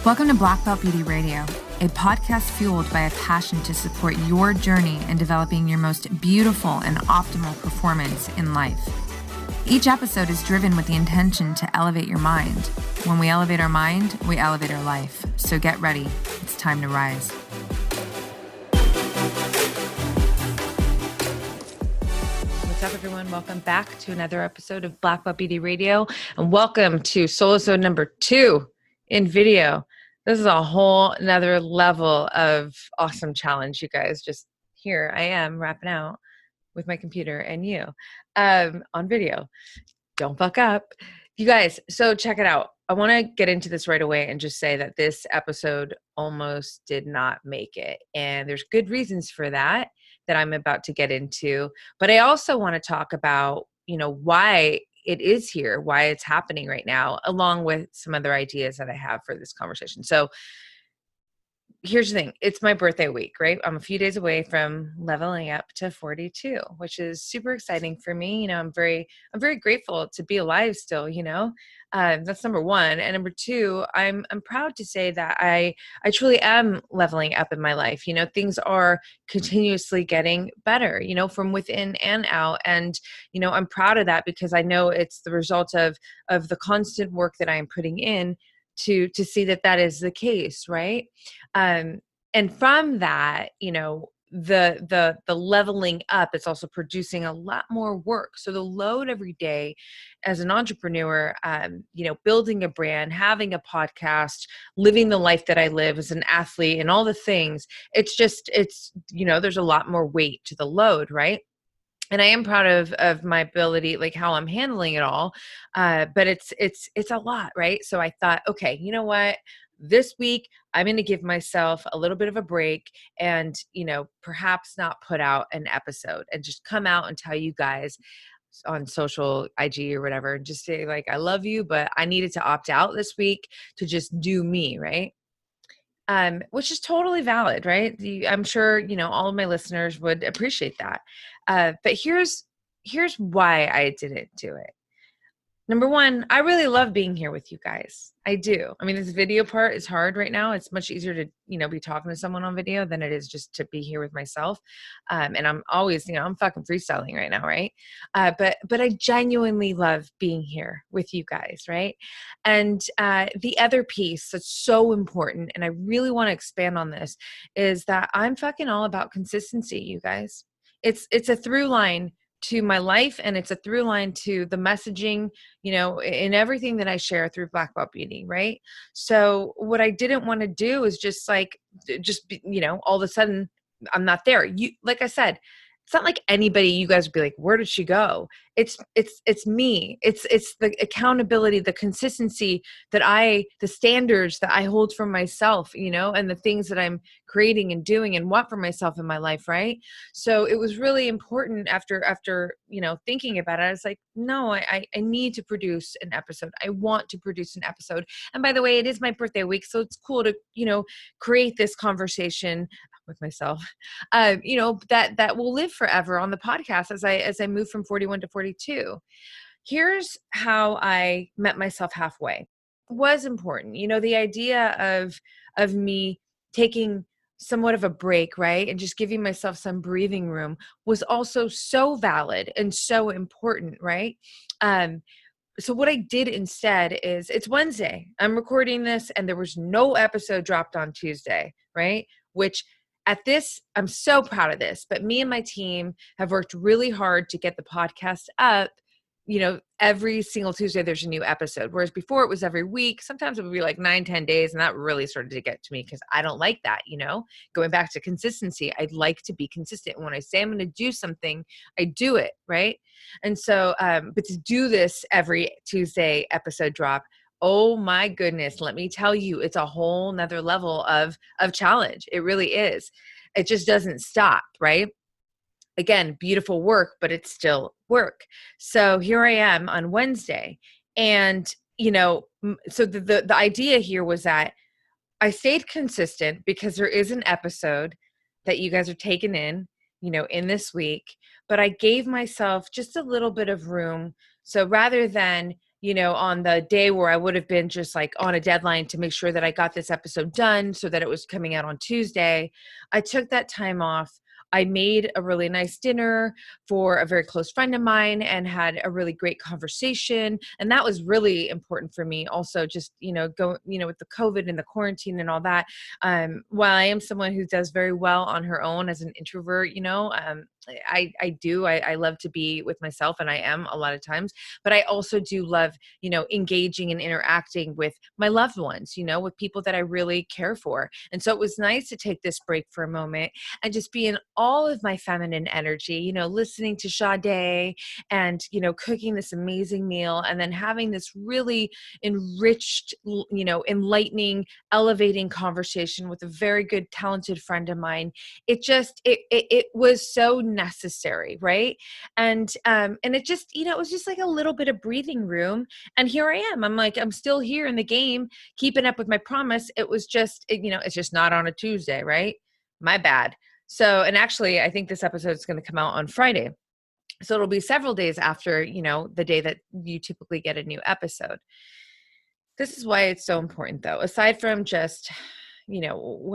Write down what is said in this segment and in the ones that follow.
Welcome to Black Belt Beauty Radio, a podcast fueled by a passion to support your journey in developing your most beautiful and optimal performance in life. Each episode is driven with the intention to elevate your mind. When we elevate our mind, we elevate our life. So get ready. It's time to rise. What's up, everyone? Welcome back to another episode of Black Belt Beauty Radio, and welcome to Solosode number 2 in video. This is a whole another level of awesome challenge, you guys. Just here I am rapping out with my computer and you on video. Don't fuck up. You guys, so check it out. I want to get into this right away and just say that this episode almost did not make it. And there's good reasons for that I'm about to get into. But I also want to talk about, why it is here, why it's happening right now, along with some other ideas that I have for this conversation. So here's the thing. It's my birthday week, right? I'm a few days away from leveling up to 42, which is super exciting for me. I'm very grateful to be alive still, that's number one. And number two, I'm proud to say that I truly am leveling up in my life. Things are continuously getting better, from within and out. And, I'm proud of that because I know it's the result of the constant work that I am putting in to see that is the case, right? And from that, the leveling up, it's also producing a lot more work. So the load every day as an entrepreneur, building a brand, having a podcast, living the life that I live as an athlete and all the things, it's there's a lot more weight to the load, right? And I am proud of my ability, like how I'm handling it all. But it's a lot, right? So I thought, okay, you know what? This week, I'm going to give myself a little bit of a break and, perhaps not put out an episode and just come out and tell you guys on social IG or whatever, just say like, I love you, but I needed to opt out this week to just do me, right? Which is totally valid, right? I'm sure, all of my listeners would appreciate that. But here's why I didn't do it. Number one, I really love being here with you guys. I do. I mean, this video part is hard right now. It's much easier to, be talking to someone on video than it is just to be here with myself. And I'm always, I'm fucking freestyling right now, right? But I genuinely love being here with you guys, right? And the other piece that's so important, and I really want to expand on this, is that I'm fucking all about consistency, you guys. It's a through line to my life, and it's a through line to the messaging, in everything that I share through Black Belt Beauty, right? So what I didn't want to do is just all of a sudden I'm not there. Like I said, it's not like anybody, you guys would be like, where did she go? It's me. It's the accountability, the consistency the standards that I hold for myself, and the things that I'm creating and doing and want for myself in my life. Right. So it was really important after, thinking about it. I was like, no, I need to produce an episode. I want to produce an episode. And by the way, it is my birthday week. So it's cool to, create this conversation with myself, that will live forever on the podcast as I move from 41 to 42. Here's how I met myself halfway. It was important. The idea of me taking somewhat of a break, right? And just giving myself some breathing room was also so valid and so important, right? So what I did instead is, it's Wednesday. I'm recording this and there was no episode dropped on Tuesday, right? Which at this, I'm so proud of this, but me and my team have worked really hard to get the podcast up. Every single Tuesday there's a new episode. Whereas before it was every week. Sometimes it would be like 9-10 days. And that really started to get to me because I don't like that, going back to consistency. I'd like to be consistent. When I say I'm going to do something, I do it. Right. And so, but to do this every Tuesday episode drop, oh my goodness, let me tell you, it's a whole nother level of challenge. It really is. It just doesn't stop, right? Again, beautiful work, but it's still work. So here I am on Wednesday. And, so the idea here was that I stayed consistent because there is an episode that you guys are taking in this week, but I gave myself just a little bit of room. So rather than on the day where I would have been just like on a deadline to make sure that I got this episode done so that it was coming out on Tuesday, I took that time off. I made a really nice dinner for a very close friend of mine and had a really great conversation. And that was really important for me. Also, just, go, with the COVID and the quarantine and all that. While I am someone who does very well on her own as an introvert, I love to be with myself, and I am a lot of times, but I also do love, engaging and interacting with my loved ones, with people that I really care for. And so it was nice to take this break for a moment and just be in all of my feminine energy, listening to Sade and, cooking this amazing meal and then having this really enriched, enlightening, elevating conversation with a very good, talented friend of mine. It was so necessary, right? And it just, it was just like a little bit of breathing room. And here I am. I'm still here in the game, keeping up with my promise. It was just, it's just not on a Tuesday, right? My bad. So, and actually, I think this episode is going to come out on Friday. So it'll be several days after, the day that you typically get a new episode. This is why it's so important, though, aside from just,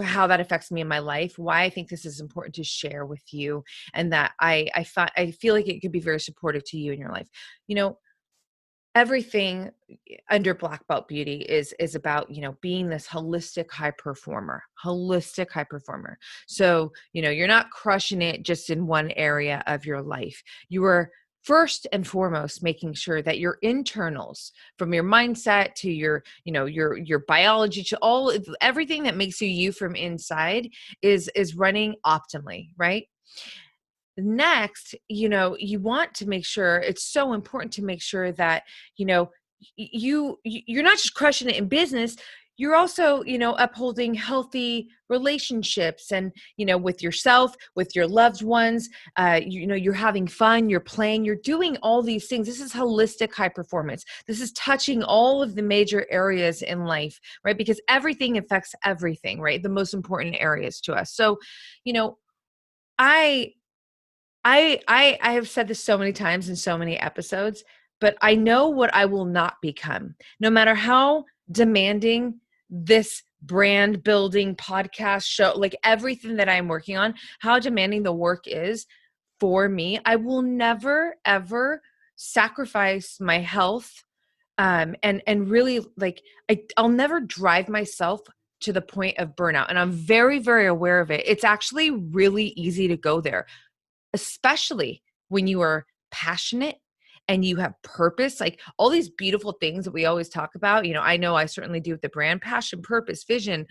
how that affects me in my life, why I think this is important to share with you, and that I feel like it could be very supportive to you in your life. Everything under Black Belt Beauty is about, being this holistic high performer. So, you're not crushing it just in one area of your life. You are first and foremost making sure that your internals, from your mindset to your biology to everything that makes you from inside is running optimally, right? Next, you want to make sure, it's so important to make sure that, you're not just crushing it in business, you're also, upholding healthy relationships and, with yourself, with your loved ones, you're having fun, you're playing, you're doing all these things. This is holistic high performance. This is touching all of the major areas in life, right? Because everything affects everything, right? The most important areas to us. So, I I have said this so many times in so many episodes, but I know what I will not become. No matter how demanding this brand building podcast show, like everything that I'm working on, how demanding the work is for me, I will never ever sacrifice my health, and really, like, I'll never drive myself to the point of burnout. And I'm very, very aware of it. It's actually really easy to go there, especially when you are passionate and you have purpose, like all these beautiful things that we always talk about. I know I certainly do with the brand: passion, purpose, vision.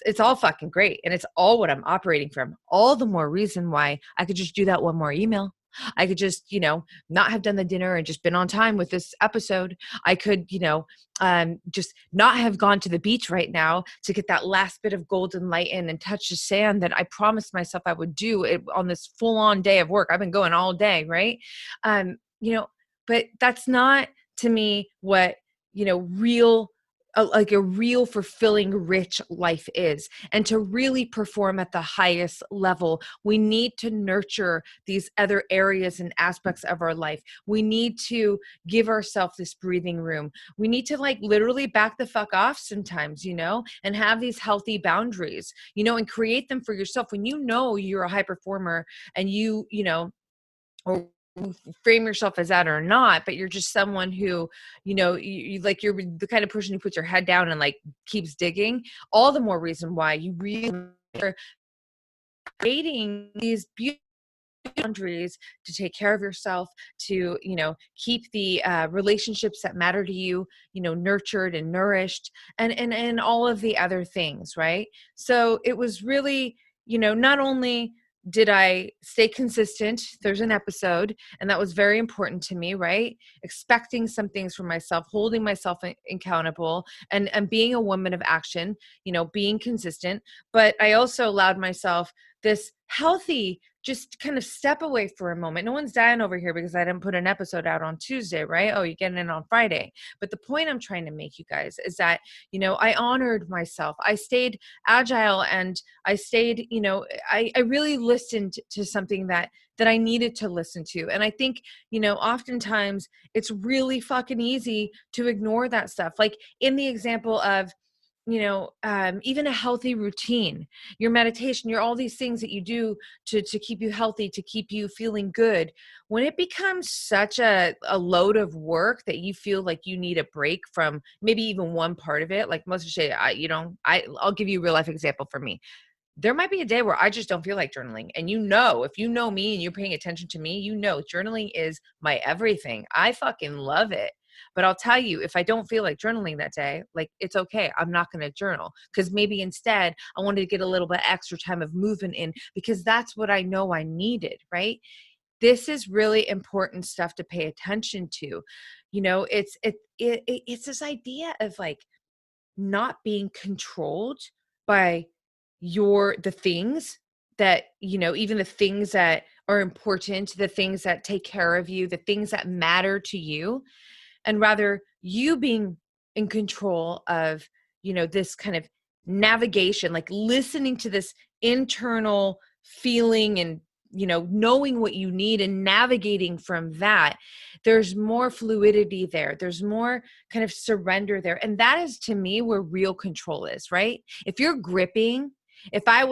It's all fucking great. And it's all what I'm operating from. All the more reason why I could just do that one more email. I could just, not have done the dinner and just been on time with this episode. I could, just not have gone to the beach right now to get that last bit of golden light in and touch the sand that I promised myself I would do it on this full on day of work. I've been going all day, right? But that's not, to me, what, real, like a real fulfilling, rich life is. And to really perform at the highest level, we need to nurture these other areas and aspects of our life. We need to give ourselves this breathing room. We need to, like, literally back the fuck off sometimes, and have these healthy boundaries, and create them for yourself. When you're a high performer and or frame yourself as that or not, but you're just someone who, you're the kind of person who puts your head down and like keeps digging, all the more reason why you really are creating these beautiful boundaries to take care of yourself, to, keep the relationships that matter to you, nurtured and nourished, and all of the other things, right? So it was really, not only did I stay consistent? There's an episode, and that was very important to me, right? Expecting some things from myself, holding myself accountable, and being a woman of action, being consistent. But I also allowed myself this healthy just kind of step away for a moment. No one's dying over here because I didn't put an episode out on Tuesday, right? Oh, you're getting it on Friday. But the point I'm trying to make, you guys, is that, I honored myself. I stayed agile, and I stayed, I really listened to something that I needed to listen to. And I think, oftentimes it's really fucking easy to ignore that stuff. Like in the example of, even a healthy routine, your meditation, your all these things that you do to keep you healthy, to keep you feeling good. When it becomes such a load of work that you feel like you need a break from maybe even one part of it, like most of the say, I'll give you a real life example for me. There might be a day where I just don't feel like journaling. And if you know me and you're paying attention to me, journaling is my everything. I fucking love it. But I'll tell you, if I don't feel like journaling that day, like it's okay. I'm not going to journal, because maybe instead I wanted to get a little bit extra time of movement in, because that's what I know I needed, right? This is really important stuff to pay attention to. It's this idea of like not being controlled by the things that, even the things that are important, the things that take care of you, the things that matter to you, and rather you being in control of, this kind of navigation, like listening to this internal feeling and, knowing what you need and navigating from that. There's more fluidity there. There's more kind of surrender there. And that is, to me, where real control is, right? If you're gripping, if I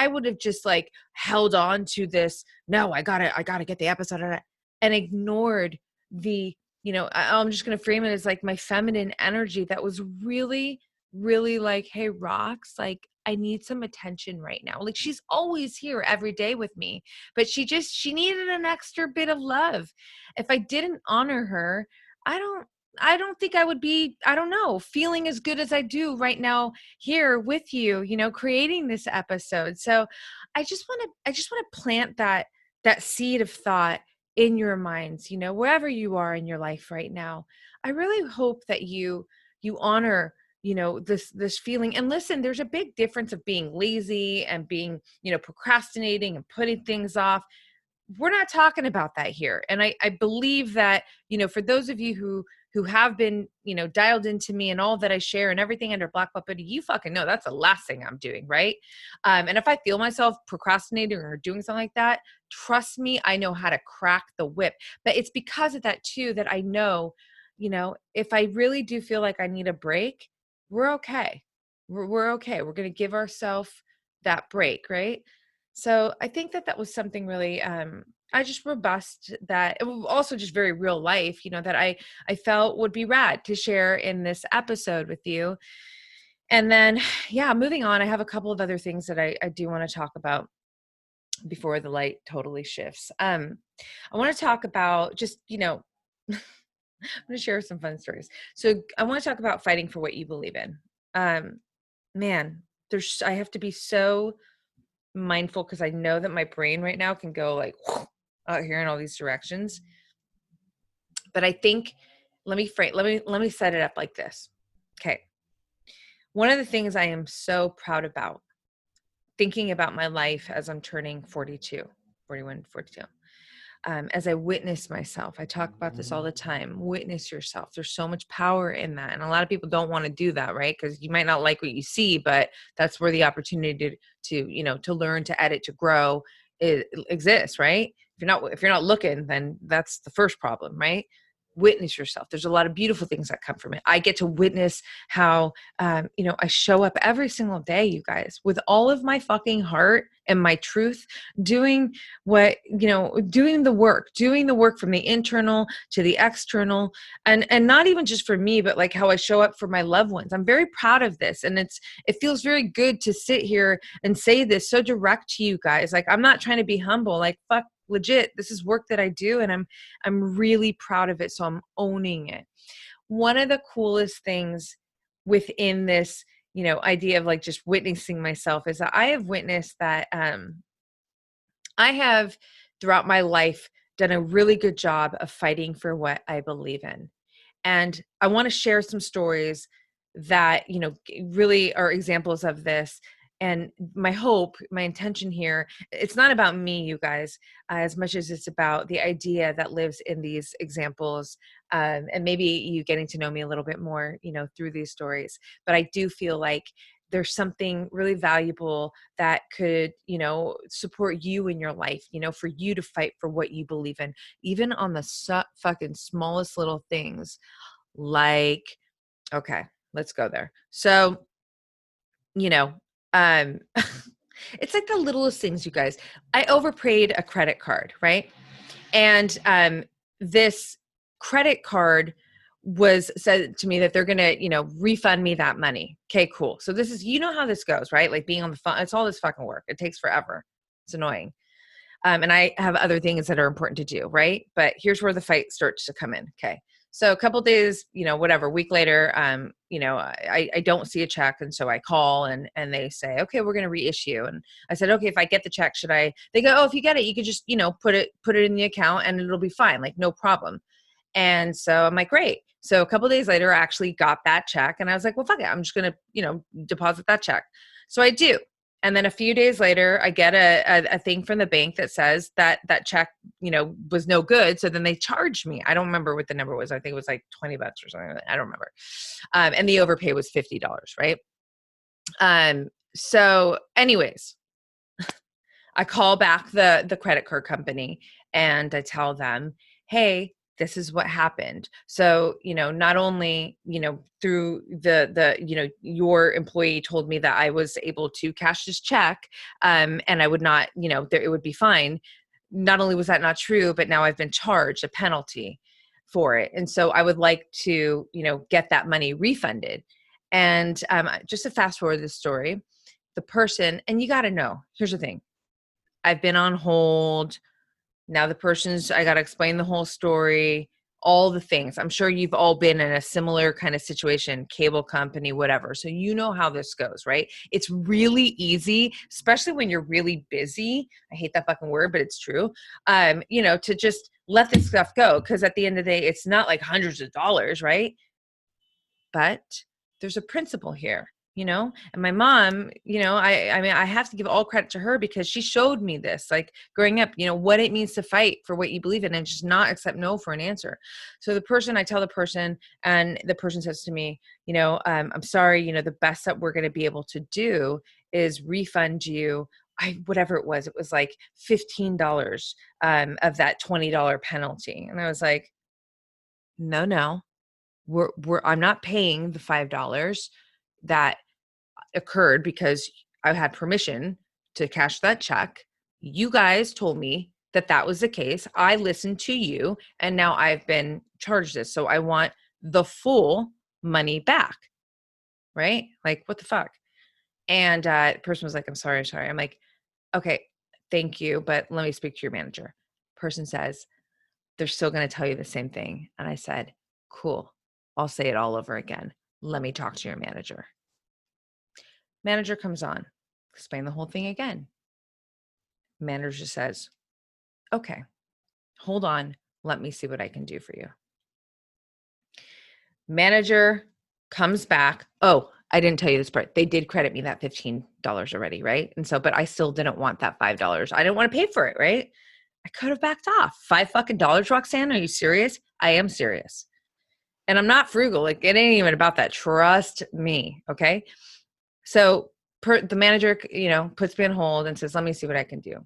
would have just like held on to this, no, I gotta get the episode out, and ignored the, I'm just going to frame it as like my feminine energy that was really, really like, hey, Rox, like I need some attention right now. Like she's always here every day with me, but she needed an extra bit of love. If I didn't honor her, I don't think I would be, I don't know, feeling as good as I do right now here with you, creating this episode. So I just want to plant that seed of thought in your minds, wherever you are in your life right now. I really hope that you honor, this feeling. And listen, there's a big difference of being lazy and being, procrastinating and putting things off. We're not talking about that here. And I believe that, for those of you who have been, dialed into me and all that I share and everything under Black Puppet, you fucking know that's the last thing I'm doing, right? And if I feel myself procrastinating or doing something like that, trust me, I know how to crack the whip. But it's because of that too that I know, if I really do feel like I need a break, we're okay. We're okay. We're going to give ourselves that break, right? So I think that was something really, I just robust, that it was also just very real life, that I felt would be rad to share in this episode with you. And then, yeah, moving on, I have a couple of other things that I do want to talk about before the light totally shifts. I want to talk about just, I'm going to share some fun stories. So I want to talk about fighting for what you believe in. Man, I have to be so mindful, because I know that my brain right now can go like out here in all these directions. But I think, let me set it up like this. Okay. One of the things I am so proud about, thinking about my life as I'm turning 42, 41, 42, as I witness myself. I talk about this all the time. Witness yourself. There's so much power in that. And a lot of people don't want to do that, right? Because you might not like what you see, but that's where the opportunity to learn, to edit, to grow exists, right? If you're not looking, then that's the first problem, right? Witness yourself. There's a lot of beautiful things that come from it. I get to witness how, I show up every single day, you guys, with all of my fucking heart and my truth, doing doing the work from the internal to the external, and not even just for me, but like how I show up for my loved ones. I'm very proud of this. And it feels very good to sit here and say this so direct to you guys. Like, I'm not trying to be humble, like, fuck, legit, this is work that I do, and I'm really proud of it. So I'm owning it. One of the coolest things within this, idea of like just witnessing myself is that I have witnessed that I have throughout my life done a really good job of fighting for what I believe in. And I want to share some stories that, really are examples of this. And my hope, my intention here, it's not about me, you guys, as much as it's about the idea that lives in these examples, and maybe you getting to know me a little bit more, through these stories. But I do feel like there's something really valuable that could, support you in your life, for you to fight for what you believe in, even on the fucking smallest little things. Like, okay, let's go there. So, you know, um, it's like the littlest things, you guys. I overpaid a credit card, right? And this credit card was said to me that they're going to, refund me that money. Okay, cool. So this is, how this goes, right? Like being on the phone, it's all this fucking work. It takes forever. It's annoying. And I have other things that are important to do, right? But here's where the fight starts to come in. Okay. So a couple days, whatever, week later, I don't see a check. And so I call and they say, okay, we're going to reissue. And I said, okay, if I get the check, should I, they go, oh, if you get it, you could just, put it in the account and it'll be fine. Like no problem. And so I'm like, great. So a couple days later, I actually got that check and I was like, well, fuck it. I'm just going to, deposit that check. So I do. And then a few days later, I get a thing from the bank that says that check, was no good. So then they charged me. I don't remember what the number was. I think it was like $20 or something. I don't remember. And the overpay was $50, right? So anyways, I call back the credit card company and I tell them, hey, this is what happened. So, not only, through your employee told me that I was able to cash this check, and I would not, it would be fine. Not only was that not true, but now I've been charged a penalty for it. And so I would like to, get that money refunded. And just to fast forward this story, the person, and you got to know, here's the thing. I've been on hold. Now I got to explain the whole story, all the things. I'm sure you've all been in a similar kind of situation, cable company, whatever. So you know how this goes, right? It's really easy, especially when you're really busy. I hate that fucking word, but it's true. To just let this stuff go. Because at the end of the day, it's not like hundreds of dollars, right? But there's a principle here. And my mom, I mean, I have to give all credit to her because she showed me this, like growing up, what it means to fight for what you believe in and just not accept no for an answer. So I tell the person and the person says to me, I'm sorry, the best that we're going to be able to do is refund you. Whatever it was like $15 of that $20 penalty. And I was like, no, I'm not paying the $5 that occurred because I had permission to cash that check. You guys told me that was the case. I listened to you and now I've been charged this. So I want the full money back. Right? Like, what the fuck? And the person was like, I'm sorry. I'm like, okay, thank you. But let me speak to your manager. Person says, they're still going to tell you the same thing. And I said, cool. I'll say it all over again. Let me talk to your manager. Manager comes on, explain the whole thing again. Manager just says, okay, hold on. Let me see what I can do for you. Manager comes back. Oh, I didn't tell you this part. They did credit me that $15 already, right? And so, but I still didn't want that $5. I didn't want to pay for it, right? I could have backed off. $5 fucking dollars, Roxanne. Are you serious? I am serious. And I'm not frugal. Like, it ain't even about that. Trust me. Okay. So the manager, puts me on hold and says, let me see what I can do.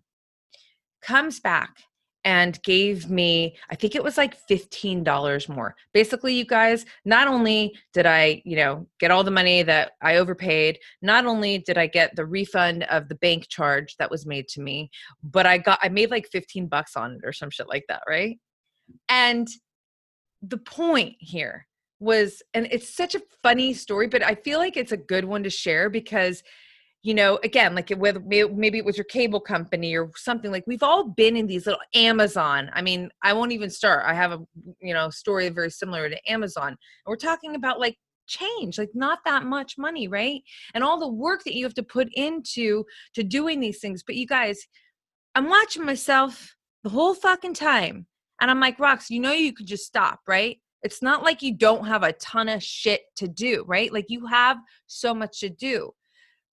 Comes back and gave me, I think it was like $15 more. Basically, you guys, not only did I, get all the money that I overpaid, not only did I get the refund of the bank charge that was made to me, but I made like $15 on it or some shit like that, right? And the point here was, and it's such a funny story, but I feel like it's a good one to share because, again, like maybe it was your cable company or something, like we've all been in these little Amazon. I mean, I won't even start. I have a, story very similar to Amazon. And we're talking about like change, like not that much money, right? And all the work that you have to put into doing these things. But you guys, I'm watching myself the whole fucking time. And I'm like, Rox, you could just stop, right? It's not like you don't have a ton of shit to do, right? Like you have so much to do.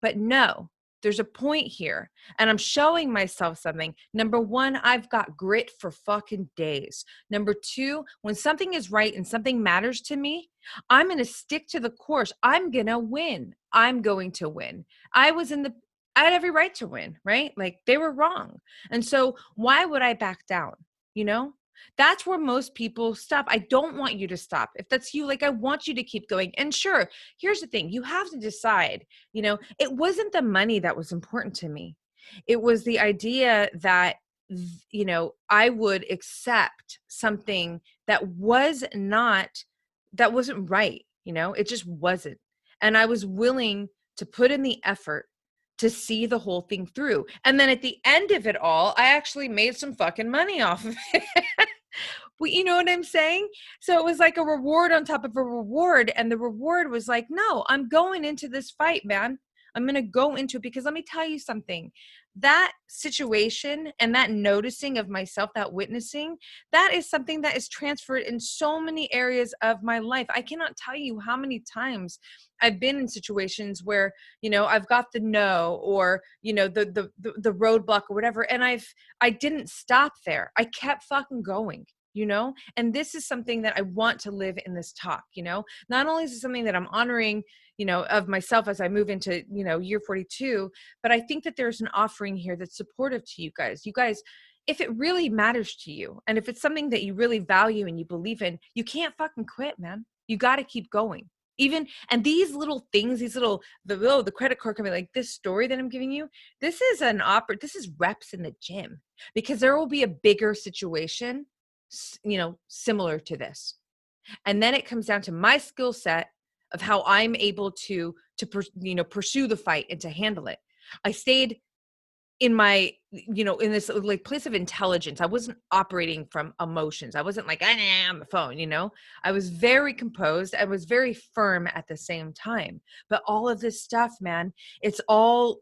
But no, there's a point here, and I'm showing myself something. Number one, I've got grit for fucking days. Number two, when something is right and something matters to me, I'm going to stick to the course. I'm going to win. I'm going to win. I had every right to win, right? Like, they were wrong. And so why would I back down? You know, that's where most people stop. I don't want you to stop. If that's you, like, I want you to keep going. And sure, here's the thing. You have to decide, it wasn't the money that was important to me. It was the idea that, I would accept something that wasn't right. It just wasn't. And I was willing to put in the effort to see the whole thing through. And then at the end of it all, I actually made some fucking money off of it. Well, you know what I'm saying? So it was like a reward on top of a reward. And the reward was like, no, I'm going into this fight, man. I'm going to go into it because let me tell you something. That situation and that noticing of myself, that witnessing, that is something that is transferred in so many areas of my life. I cannot tell you how many times I've been in situations where, I've got the no or, the roadblock or whatever. And I didn't stop there. I kept fucking going. And this is something that I want to live in this talk. Not only is it something that I'm honoring, of myself as I move into, year 42, but I think that there's an offering here that's supportive to you guys. You guys, if it really matters to you and if it's something that you really value and you believe in, you can't fucking quit, man. You got to keep going. And these little things, the credit card company, like this story that I'm giving you, this is this is reps in the gym because there will be a bigger situation, similar to this. And then it comes down to my skill set of how I'm able to pursue the fight and to handle it. I stayed in my, in this like place of intelligence. I wasn't operating from emotions. I wasn't like, I'm the phone, I was very composed. I was very firm at the same time. But all of this stuff, man, it's all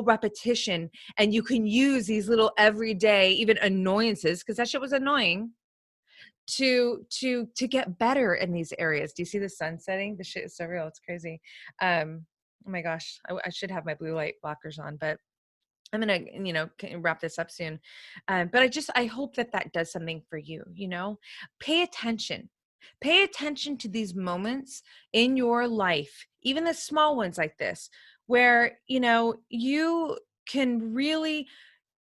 repetition. And you can use these little everyday, even annoyances, because that shit was annoying, to get better in these areas. Do you see the sun setting? The shit is so real. It's crazy. Oh my gosh, I should have my blue light blockers on, but I'm going to, wrap this up soon. But I hope that does something for you, pay attention to these moments in your life, even the small ones like this, where, you can really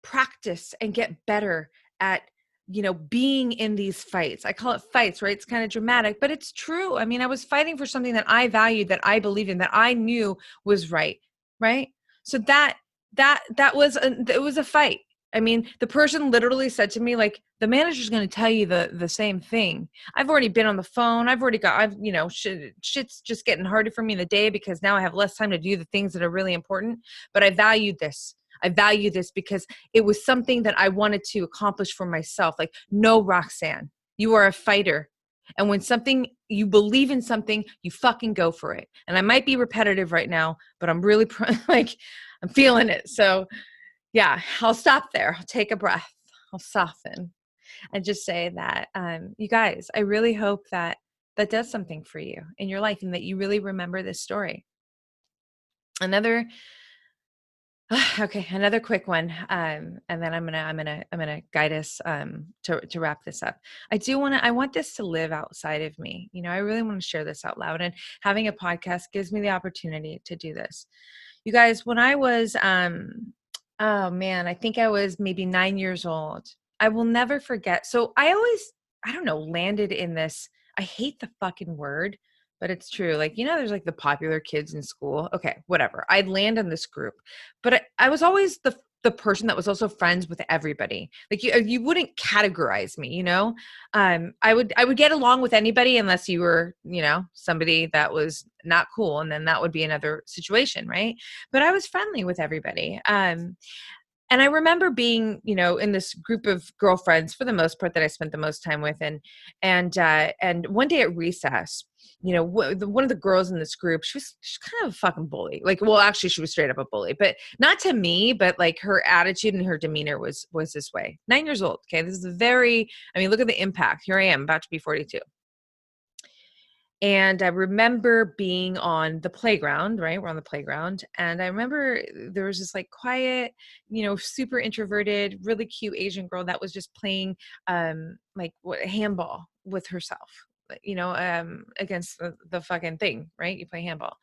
practice and get better at being in these fights. I call it fights, right? It's kind of dramatic, but it's true. I mean, I was fighting for something that I valued, that I believed in, that I knew was right. Right. So that it was a fight. I mean, the person literally said to me, like, the manager's going to tell you the same thing. I've already been on the phone. Shit's just getting harder for me in the day because now I have less time to do the things that are really important. But I value this because it was something that I wanted to accomplish for myself. Like, no, Roxanne, you are a fighter. And when you believe in something, you fucking go for it. And I might be repetitive right now, but I'm really I'm feeling it. So yeah, I'll stop there. I'll take a breath. I'll soften and just say that, you guys, I really hope that does something for you in your life and that you really remember this story. Another quick one, and then I'm gonna guide us to wrap this up. I want this to live outside of me. I really want to share this out loud, and having a podcast gives me the opportunity to do this. You guys, when I was, oh man, I think I was maybe 9 years old. I will never forget. So I always, I don't know, landed in this. I hate the fucking word, but it's true. Like, there's like the popular kids in school. Okay, whatever. I'd land in this group, but I was always the person that was also friends with everybody. Like, you wouldn't categorize me, I would get along with anybody unless you were, somebody that was not cool. And then that would be another situation. Right. But I was friendly with everybody. And I remember being, in this group of girlfriends for the most part that I spent the most time with. And one day at recess, one of the girls in this group, she's kind of a fucking bully. Like, well, actually she was straight up a bully, but not to me, but like her attitude and her demeanor was this way. 9 years old. Okay. This is look at the impact. Here I am about to be 42. And I remember being on the playground, right? We're on the playground. And I remember there was this like quiet, super introverted, really cute Asian girl that was just playing like handball with herself, against the fucking thing, right? You play handball.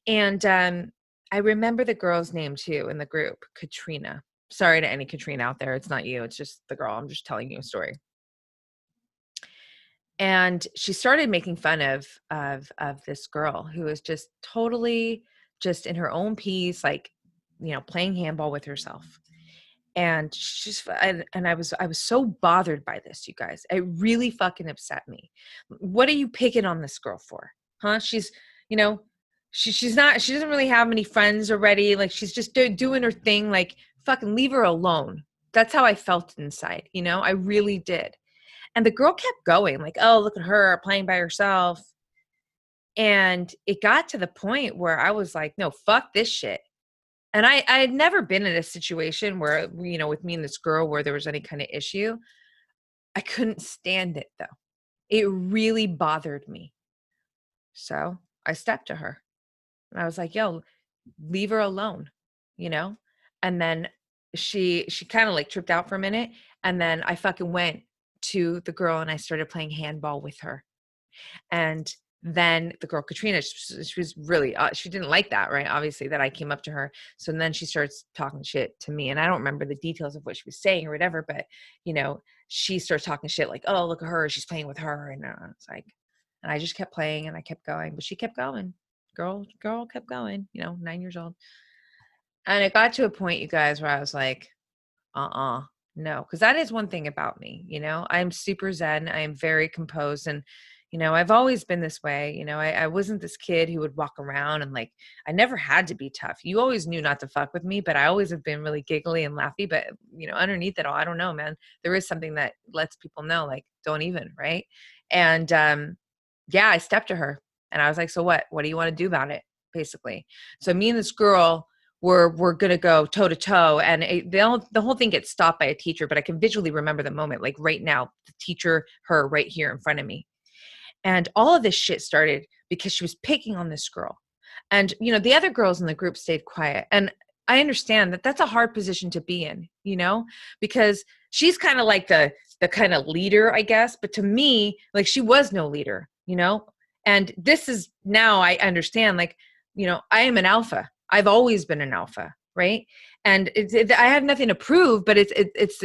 And I remember the girl's name too in the group, Katrina. Sorry to any Katrina out there. It's not you. It's just the girl. I'm just telling you a story. And she started making fun of this girl who was just totally just in her own piece, like, playing handball with herself. And I was so bothered by this, you guys. It really fucking upset me. What are you picking on this girl for? Huh? She's, you know, she's not, she doesn't really have many friends already. Like, she's just doing her thing. Like, fucking leave her alone. That's how I felt inside. I really did. And the girl kept going, like, oh, look at her playing by herself. And it got to the point where I was like, no, fuck this shit. And I had never been in a situation where, with me and this girl where there was any kind of issue. I couldn't stand it though. It really bothered me. So I stepped to her and I was like, yo, leave her alone, you know? And then she kind of like tripped out for a minute. And then I fucking went to the girl and I started playing handball with her. And then the girl, Katrina, she was really, she didn't like that, right? Obviously, that I came up to her. So then she starts talking shit to me. And I don't remember the details of what she was saying or whatever, but, she starts talking shit like, oh, look at her. She's playing with her. And it's like, and I just kept playing and I kept going, but she kept going. Girl kept going, 9 years old. And it got to a point, you guys, where I was like, no, because that is one thing about me. I'm super zen. I am very composed. And, I've always been this way. I wasn't this kid who would walk around and like, I never had to be tough. You always knew not to fuck with me, but I always have been really giggly and laughy. But, underneath it all, I don't know, man, there is something that lets people know, like, don't even, right? And yeah, I stepped to her and I was like, so what? What do you want to do about it? Basically. So me and this girl, we're going to go toe to toe. And the whole thing gets stopped by a teacher, but I can visually remember the moment, like right now, the teacher, her right here in front of me. And all of this shit started because she was picking on this girl. And, the other girls in the group stayed quiet. And I understand that that's a hard position to be in, because she's kind of like the kind of leader, I guess. But to me, like, she was no leader, and this is now I understand, like, I am an alpha. I've always been an alpha, right? And I have nothing to prove, but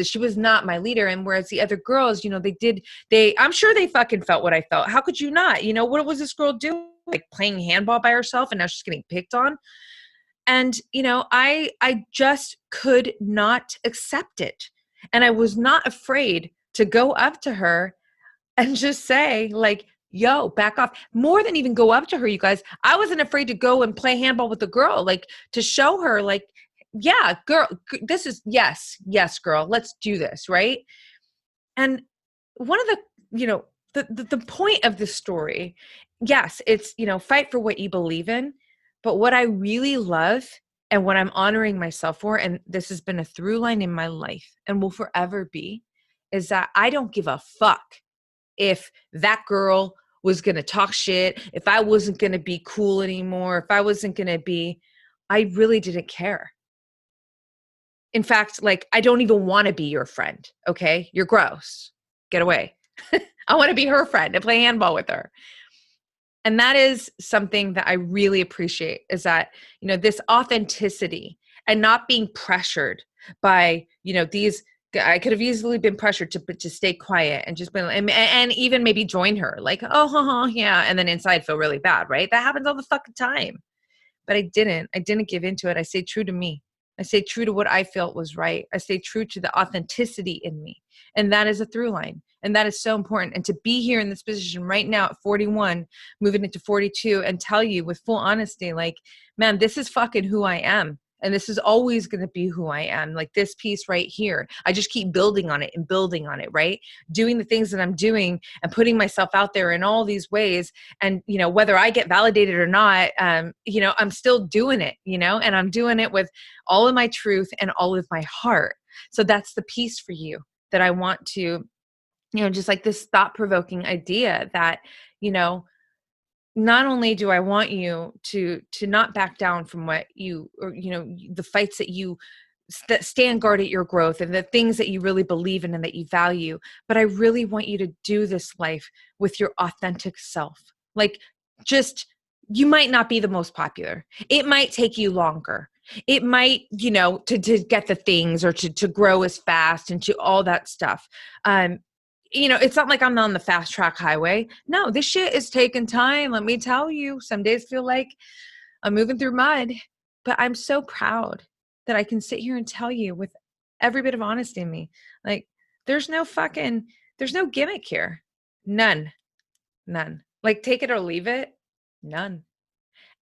she was not my leader. And whereas the other girls, I'm sure they fucking felt what I felt. How could you not? What was this girl doing? Like playing handball by herself, and now she's getting picked on. And, I just could not accept it. And I was not afraid to go up to her and just say, like, yo, back off. More than even go up to her, you guys, I wasn't afraid to go and play handball with the girl, like, to show her, like, yeah, girl, this is, yes, girl, let's do this, right? And one of the, the point of this story, yes, it's, fight for what you believe in. But what I really love and what I'm honoring myself for, and this has been a through line in my life and will forever be, is that I don't give a fuck if that girl was going to talk shit, if I wasn't going to be cool anymore, if I wasn't going to be, I really didn't care. In fact, like, I don't even want to be your friend. Okay. You're gross. Get away. I want to be her friend and play handball with her. And that is something that I really appreciate, is that, this authenticity and not being pressured by, these, I could have easily been pressured to stay quiet and just been, and even maybe join her, like, oh, yeah. And then inside feel really bad, right? That happens all the fucking time. But I didn't give into it. I stayed true to me. I stayed true to what I felt was right. I stayed true to the authenticity in me. And that is a through line. And that is so important. And to be here in this position right now at 41, moving into 42, and tell you with full honesty, like, man, this is fucking who I am. And this is always going to be who I am. Like this piece right here. I just keep building on it and building on it, right? Doing the things that I'm doing and putting myself out there in all these ways. And, whether I get validated or not, I'm still doing it, and I'm doing it with all of my truth and all of my heart. So that's the piece for you that I want to, just like this thought-provoking idea that, not only do I want you to not back down from what you, or, the fights that you that stand guard at your growth and the things that you really believe in and that you value, but I really want you to do this life with your authentic self. Like, just, you might not be the most popular. It might take you longer. It might, to get the things, or to grow as fast, and to all that stuff. It's not like I'm on the fast track highway. No, this shit is taking time. Let me tell you, some days feel like I'm moving through mud, but I'm so proud that I can sit here and tell you with every bit of honesty in me, like, there's no gimmick here. None. Like, take it or leave it. None.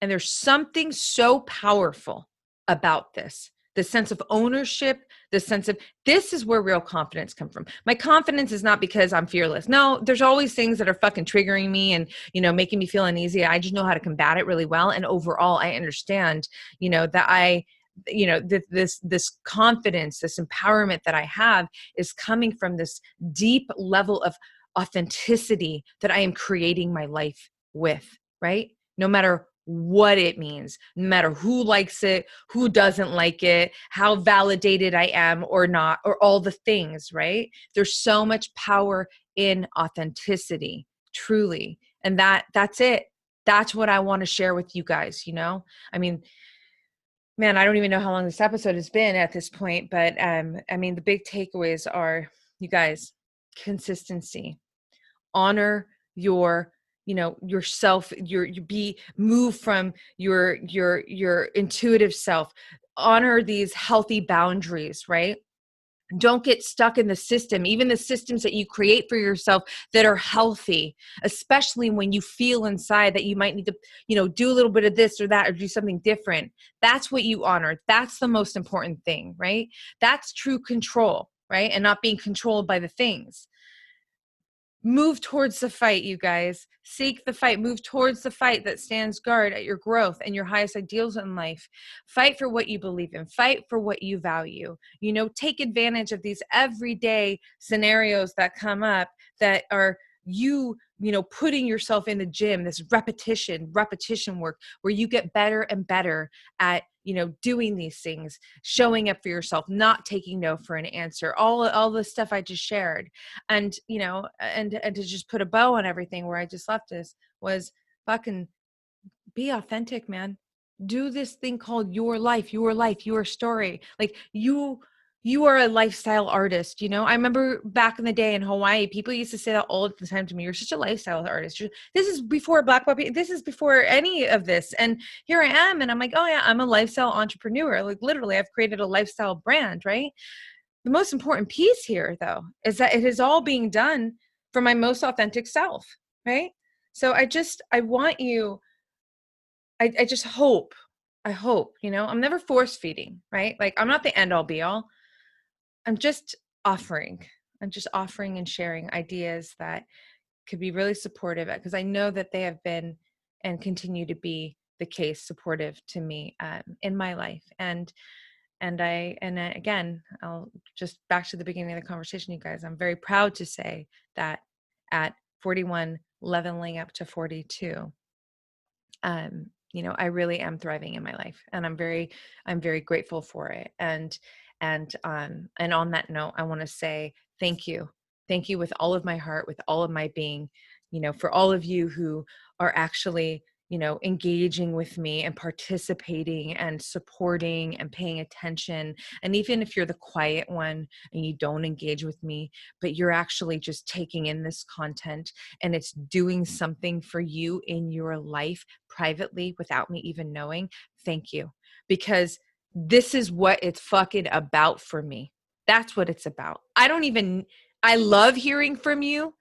And there's something so powerful about this. The sense of ownership, the sense of, this is where real confidence comes from. My confidence is not because I'm fearless. No, there's always things that are fucking triggering me and, making me feel uneasy. I just know how to combat it really well. And overall, I understand, that this confidence, this empowerment that I have is coming from this deep level of authenticity that I am creating my life with, right? No matter what it means, no matter who likes it, who doesn't like it, how validated I am or not, or all the things, right? There's so much power in authenticity, truly. And that's it. That's what I want to share with you guys, I mean, man, I don't even know how long this episode has been at this point, but the big takeaways are, you guys, consistency, honor your, yourself, you be move from your intuitive self, honor these healthy boundaries, right? Don't get stuck in the system, even the systems that you create for yourself that are healthy, especially when you feel inside that you might need to, do a little bit of this or that, or do something different. That's what you honor. That's the most important thing, right? That's true control, right? And not being controlled by the things. Move towards the fight, you guys. Seek the fight. Move towards the fight that stands guard at your growth and your highest ideals in life. Fight for what you believe in. Fight for what you value. Take advantage of these everyday scenarios that come up that are you putting yourself in the gym, this repetition work where you get better and better at, doing these things, showing up for yourself, not taking no for an answer, all the stuff I just shared. And, and to just put a bow on everything where I just left this was fucking be authentic, man. Do this thing called your life, your story. Like, you are a lifestyle artist. I remember back in the day in Hawaii, people used to say that all the time to me. You're such a lifestyle artist. This is before Black Puppy. This is before any of this. And here I am. And I'm like, oh yeah, I'm a lifestyle entrepreneur. Like, literally, I've created a lifestyle brand, right? The most important piece here, though, is that it is all being done from my most authentic self, right? So I want you, I just hope, I'm never force feeding, right? Like, I'm not the end all be all. I'm just offering. I'm just offering and sharing ideas that could be really supportive, because I know that they have been and continue to be the case, supportive to me in my life. And again, I'll just back to the beginning of the conversation, you guys, I'm very proud to say that at 41, leveling up to 42, I really am thriving in my life, and I'm very grateful for it. And on that note, I want to say thank you with all of my heart, with all of my being, for all of you who are actually, engaging with me and participating and supporting and paying attention. And even if you're the quiet one and you don't engage with me, but you're actually just taking in this content and it's doing something for you in your life privately without me even knowing, thank you. Because this is what it's fucking about for me. That's what it's about. I love hearing from you,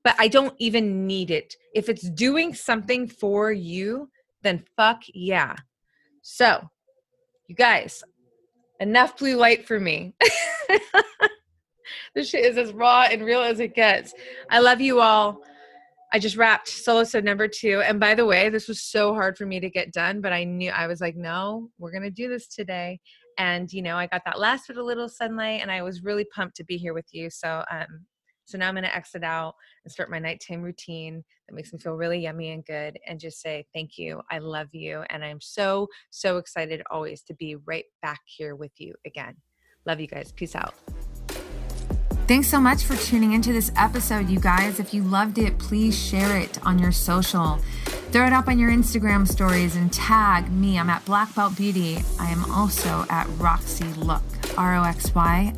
but I don't even need it. If it's doing something for you, then fuck yeah. So, you guys, enough blue light for me. This shit is as raw and real as it gets. I love you all. I just wrapped Solosode number 2. And by the way, this was so hard for me to get done, but I was like, no, we're going to do this today. And, I got that last bit of little sunlight and I was really pumped to be here with you. So, So now I'm going to exit out and start my nighttime routine that makes me feel really yummy and good and just say, thank you. I love you. And I'm so, so excited always to be right back here with you again. Love you guys. Peace out. Thanks so much for tuning into this episode, you guys. If you loved it, please share it on your social. Throw it up on your Instagram stories and tag me. I'm at Black Belt Beauty. I am also at Roxy Look, RoxyLook.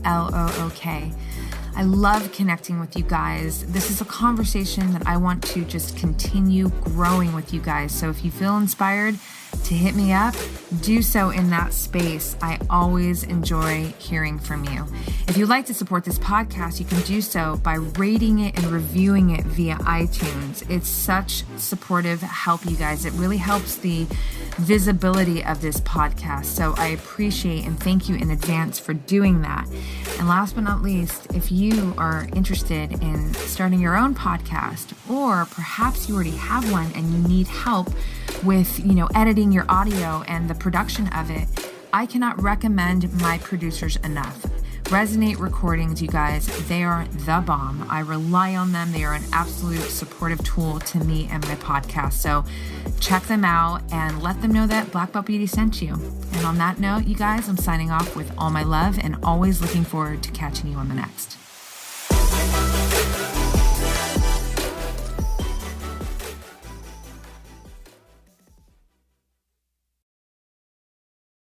I love connecting with you guys. This is a conversation that I want to just continue growing with you guys. So if you feel inspired to hit me up, do so in that space. I always enjoy hearing from you. If you'd like to support this podcast, you can do so by rating it and reviewing it via iTunes. It's such supportive help, you guys. It really helps the visibility of this podcast. So I appreciate and thank you in advance for doing that. And last but not least, if you are interested in starting your own podcast, or perhaps you already have one and you need help with, editing your audio and the production of it, I cannot recommend my producers enough. Resonate Recordings, you guys, they are the bomb. I rely on them. They are an absolute supportive tool to me and my podcast. So check them out and let them know that Black Belt Beauty sent you. And on that note, you guys, I'm signing off with all my love and always looking forward to catching you on the next.